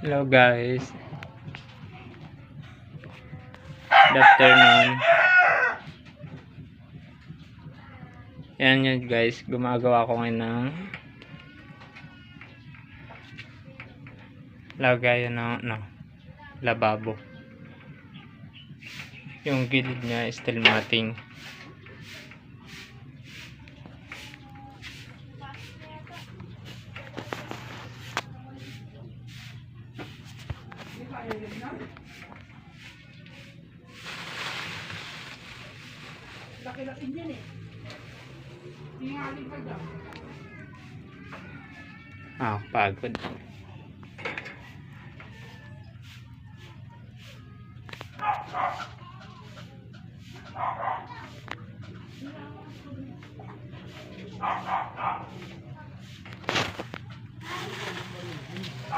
Hello guys. Good afternoon. Yan yun guys. Gumagawa ko ngayon ng lagayan ng lababo. Yung gilid niya steel matting. Laki-laki din eh. Tingaling ka dyan. Pagod.